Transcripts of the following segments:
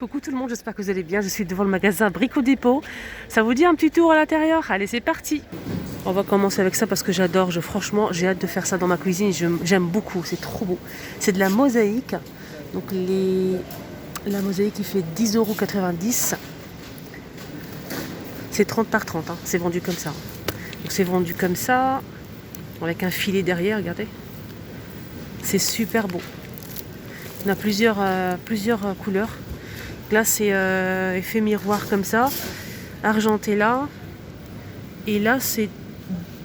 Coucou tout le monde, j'espère que vous allez bien. Je suis devant le magasin Brico Dépôt. Ça vous dit un petit tour à l'intérieur? Allez, c'est parti. On va commencer avec ça parce que j'adore. Franchement, j'ai hâte de faire ça dans ma cuisine. J'aime beaucoup, c'est trop beau. C'est de la mosaïque. Donc la mosaïque qui fait 10,90 €. C'est 30 par 30, hein. C'est vendu comme ça. Donc c'est vendu comme ça, avec un filet derrière, regardez. C'est super beau. On a plusieurs couleurs. Là, c'est effet miroir comme ça, argenté là. Et là, c'est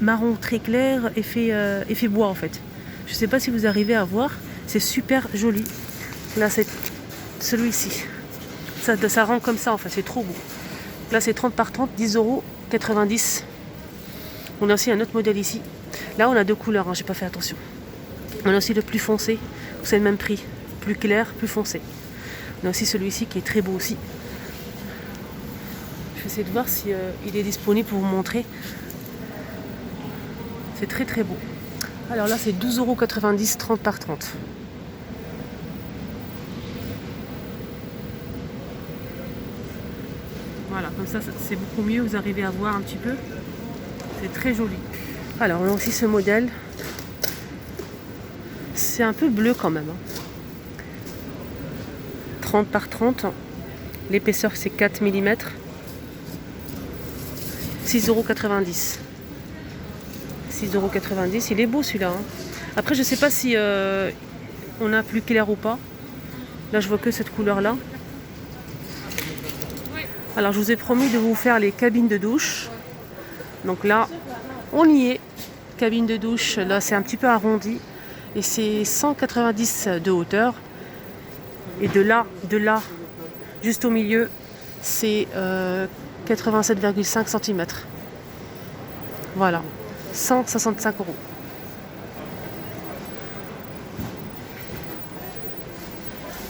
marron très clair, effet bois en fait. Je ne sais pas si vous arrivez à voir, c'est super joli. Là, c'est celui-ci. Ça rend comme ça en fait, c'est trop beau. Là, c'est 30 par 30, 10,90 €. On a aussi un autre modèle ici. Là, on a deux couleurs, hein, j'ai pas fait attention. On a aussi le plus foncé, c'est le même prix. Plus clair, plus foncé. On a aussi celui-ci qui est très beau aussi. Je vais essayer de voir si il est disponible pour vous montrer. C'est très très beau. Alors là c'est 12,90 €, 30 par 30. Voilà, comme ça c'est beaucoup mieux, vous arrivez à voir un petit peu. C'est très joli. Alors on a aussi ce modèle. C'est un peu bleu quand même, hein. 30 par 30. L'épaisseur c'est 4 mm. 6,90 €. 6,90 €. Il est beau celui-là, hein. Après je sais pas si on a plus clair ou pas. Là je vois que cette couleur là. Alors je vous ai promis de vous faire les cabines de douche. Donc là on y est. Cabine de douche, là c'est un petit peu arrondi. Et c'est 190 de hauteur. Et de là juste au milieu, c'est 87,5 cm. Voilà, 165 €.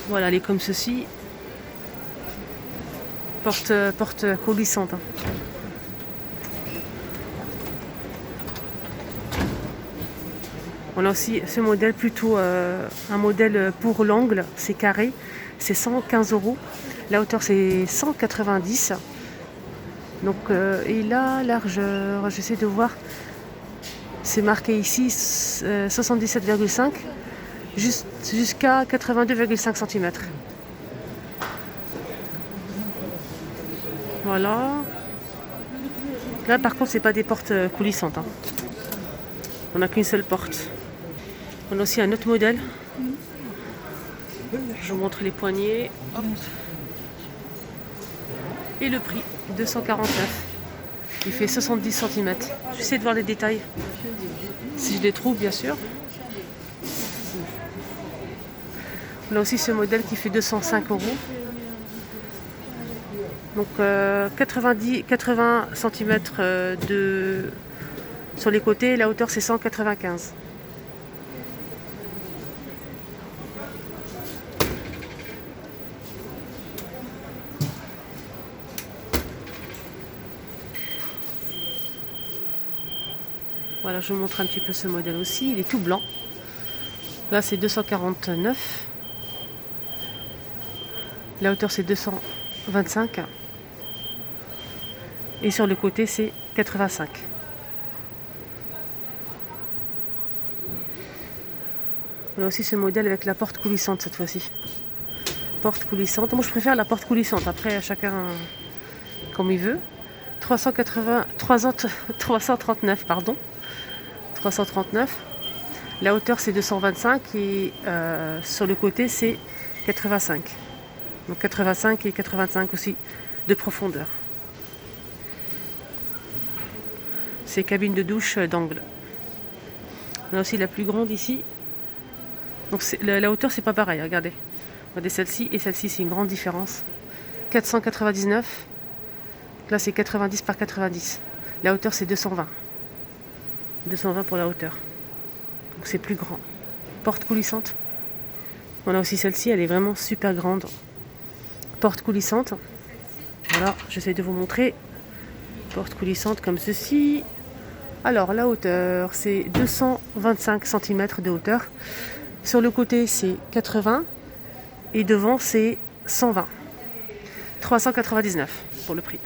Voilà, elle est comme ceci. Porte coulissante, hein. On a aussi ce modèle, plutôt un modèle pour l'angle, c'est carré, c'est 115 €. La hauteur c'est 190. Donc et la largeur, j'essaie de voir, c'est marqué ici 77,5 jusqu'à 82,5 cm. Voilà. Là par contre c'est pas des portes coulissantes, hein. On n'a qu'une seule porte. On a aussi un autre modèle. Je vous montre les poignées. Hop. Et le prix, 249. Il fait 70 cm. J'essaie de voir les détails. Si je les trouve, bien sûr. On a aussi ce modèle qui fait 205 €. Donc 80 cm sur les côtés. La hauteur, c'est 195. Voilà, je vous montre un petit peu ce modèle aussi. Il est tout blanc. Là, c'est 249. La hauteur, c'est 225. Et sur le côté, c'est 85. On a aussi ce modèle avec la porte coulissante cette fois-ci. Porte coulissante. Moi, je préfère la porte coulissante. Après, chacun comme il veut. 339, pardon. 339. La hauteur c'est 225 et sur le côté c'est 85. Donc 85 et 85 aussi de profondeur. C'est cabine de douche d'angle. On a aussi la plus grande ici. Donc la hauteur c'est pas pareil, regardez. Regardez celle-ci et celle-ci, c'est une grande différence. 499. Là c'est 90 par 90. La hauteur c'est 220. 220 pour la hauteur. Donc c'est plus grand. Porte coulissante. On a aussi celle-ci, elle est vraiment super grande. Porte coulissante. Voilà, j'essaie de vous montrer. Porte coulissante comme ceci. Alors la hauteur, c'est 225 cm de hauteur. Sur le côté, c'est 80. Et devant, c'est 120. 399 pour le prix.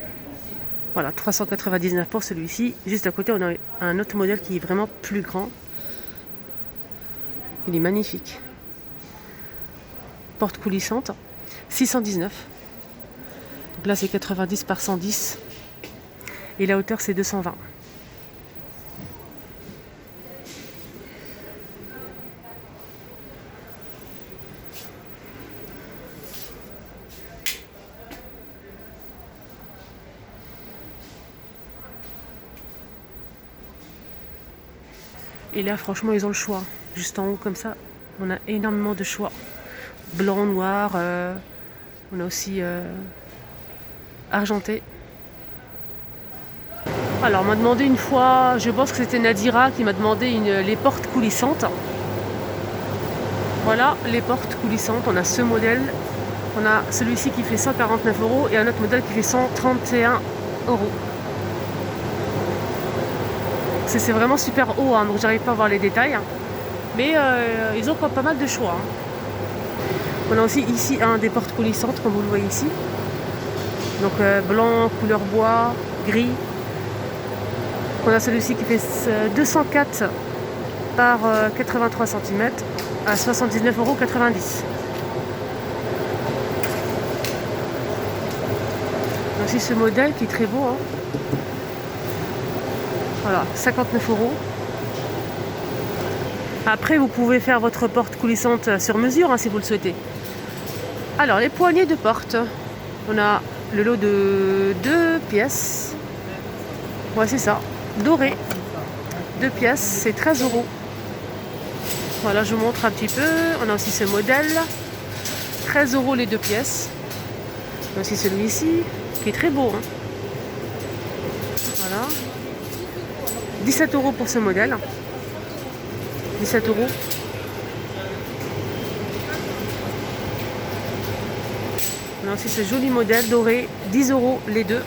Voilà, 399 pour celui-ci. Juste à côté, on a un autre modèle qui est vraiment plus grand. Il est magnifique. Porte coulissante, 619. Donc là, c'est 90 par 110. Et la hauteur, c'est 220. Et là, franchement, ils ont le choix. Juste en haut, comme ça, on a énormément de choix. Blanc, noir, on a aussi argenté. Alors, on m'a demandé une fois, je pense que c'était Nadira qui m'a demandé les portes coulissantes. Voilà, les portes coulissantes. On a ce modèle. On a celui-ci qui fait 149 € et un autre modèle qui fait 131 €. C'est vraiment super haut, hein, donc j'arrive pas à voir les détails. Mais ils ont pas mal de choix. Hein. On a aussi ici un des portes coulissantes, comme vous le voyez ici. Donc blanc, couleur bois, gris. On a celui-ci qui fait 204 par 83 cm à 79,90 €. On a aussi ce modèle qui est très beau. Hein. Voilà, 59 €. Après, vous pouvez faire votre porte coulissante sur mesure hein, si vous le souhaitez. Alors, les poignées de porte. On a le lot de 2 pièces. Ouais, c'est ça. Doré. 2 pièces, c'est 13 €. Voilà, je vous montre un petit peu. On a aussi ce modèle. 13 € les 2 pièces. On a aussi celui-ci, qui est très beau. Hein. Voilà. 17 € pour ce modèle. 17 €. On a aussi ce joli modèle doré. 10 € les deux.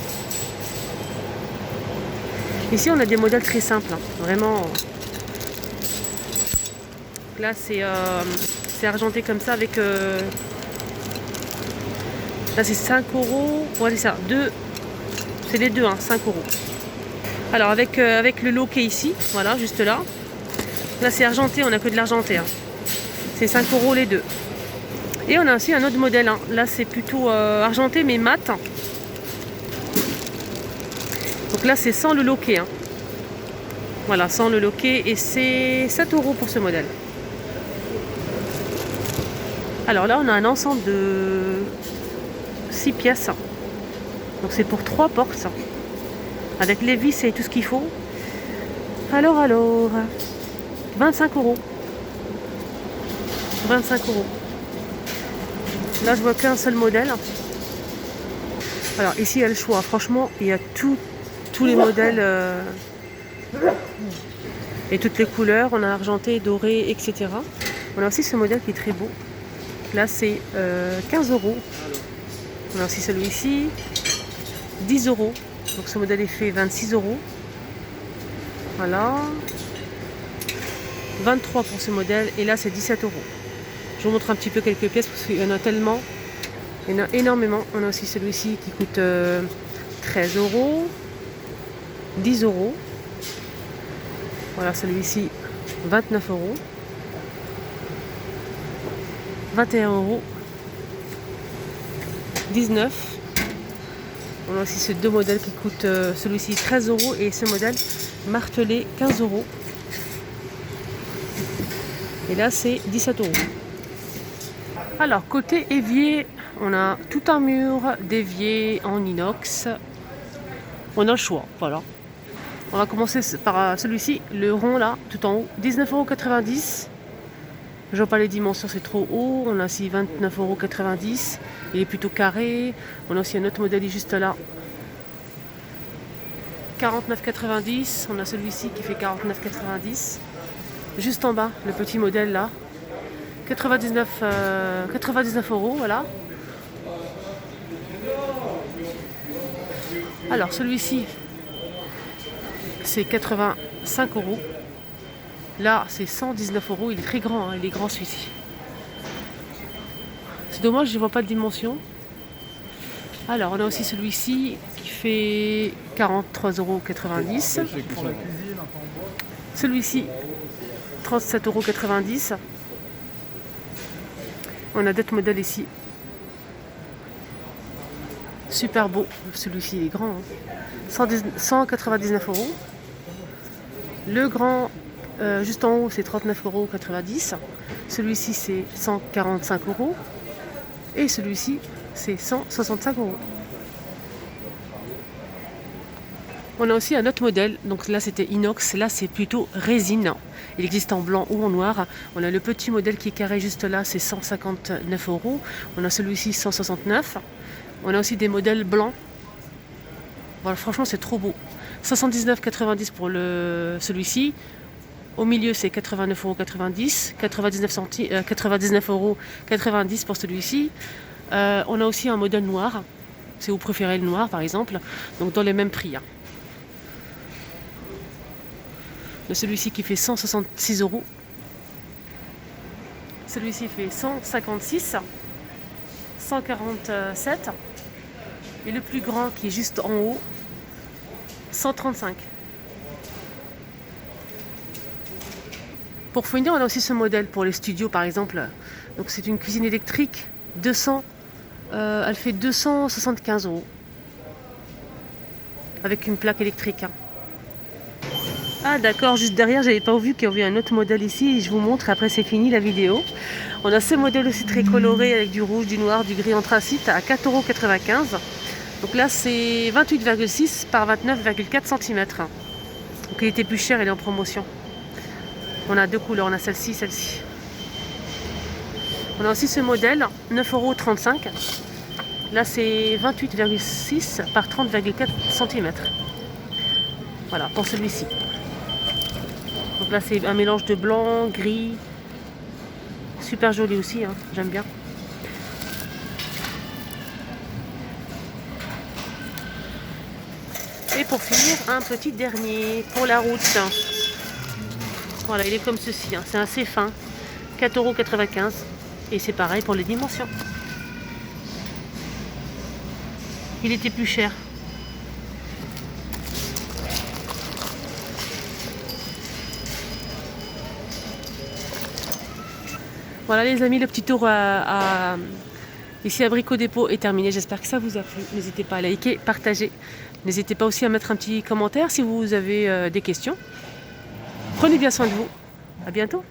Ici, on a des modèles très simples. Hein. Vraiment. Là, c'est argenté comme ça avec... Là, c'est 5 €. Ouais, c'est ça. C'est les deux, hein, 5 €. Alors, avec le lot qui est ici. Voilà, juste là. Là, c'est argenté. On n'a que de l'argenté. Hein. C'est 5 € les deux. Et on a aussi un autre modèle. Hein. Là, c'est plutôt argenté, mais mat. Donc là, c'est sans le loquet. Hein. Voilà, sans le loquet. Et c'est 7 € pour ce modèle. Alors là, on a un ensemble de 6 pièces. Donc c'est pour 3 portes. Avec les vis et tout ce qu'il faut. Alors, 25 €. 25 €. Là, je vois qu'un seul modèle. Alors ici, il y a le choix. Franchement, il y a tous les modèles et toutes les couleurs. On a argenté, doré, etc. On a aussi ce modèle qui est très beau. Là, c'est 15 €. On a aussi celui-ci, 10 €. Donc ce modèle est fait 26 €. Voilà. 23 € pour ce modèle. Et là, c'est 17 €. Je vous montre un petit peu quelques pièces parce qu'il y en a tellement. Il y en a énormément. On a aussi celui-ci qui coûte 13 €. 10 €. Voilà, celui-ci, 29 €. 21 €. 19 €. On a aussi ces deux modèles qui coûtent celui-ci 13 € et ce modèle martelé 15 €. Et là, c'est 17 €. Alors, côté évier, on a tout un mur d'évier en inox. On a le choix, voilà. On va commencer par celui-ci, le rond là, tout en haut, 19,90 €. Je vois pas les dimensions, c'est trop haut. On a aussi 29,90 €. Il est plutôt carré. On a aussi un autre modèle juste là. 49,90 €. On a celui-ci qui fait 49,90 €. Juste en bas, le petit modèle là. 99 €, voilà. Alors celui-ci, c'est 85 €. Là, c'est 119 €. Il est très grand, hein, il est grand celui-ci. C'est dommage, je ne vois pas de dimension. Alors, on a aussi celui-ci qui fait 43,90 €. Celui-ci, 37,90 €. On a d'autres modèles ici. Super beau. Celui-ci il est grand. 199 €. Le grand, juste en haut, c'est 39,90 €. Celui-ci, c'est 145 €. Et celui-ci, c'est 165 €. On a aussi un autre modèle, donc là c'était inox, là c'est plutôt résine. Il existe en blanc ou en noir. On a le petit modèle qui est carré juste là, c'est 159 €. On a celui-ci 169 €. On a aussi des modèles blancs. Voilà, franchement c'est trop beau. 79,90 € pour celui-ci. Au milieu c'est 89,90 €, 99,90 € pour celui-ci. On a aussi un modèle noir. Si vous préférez le noir par exemple, donc dans les mêmes prix. Celui-ci qui fait 166 €. Celui-ci fait 156, 147. Et le plus grand qui est juste en haut, 135. Pour finir, on a aussi ce modèle pour les studios par exemple. Donc c'est une cuisine électrique, 200, elle fait 275 € avec une plaque électrique. Ah d'accord, juste derrière, j'avais pas vu qu'il y avait un autre modèle ici. Je vous montre, après c'est fini la vidéo. On a ce modèle aussi très coloré avec du rouge, du noir, du gris anthracite à 4,95 €. Donc là c'est 28,6 par 29,4 cm. Donc il était plus cher, il est en promotion. On a deux couleurs, on a celle-ci, celle-ci. On a aussi ce modèle, 9,35 €. Là c'est 28,6 par 30,4 cm. Voilà, pour celui-ci. Donc là c'est un mélange de blanc, gris. Super joli aussi, hein, j'aime bien. Et pour finir, un petit dernier pour la route. Voilà, il est comme ceci, hein, c'est assez fin. 4,95 €. Et c'est pareil pour les dimensions. Il était plus cher. Voilà les amis, le petit tour ici à Brico Dépôt est terminé. J'espère que ça vous a plu. N'hésitez pas à liker, partager. N'hésitez pas aussi à mettre un petit commentaire si vous avez des questions. Prenez bien soin de vous. À bientôt.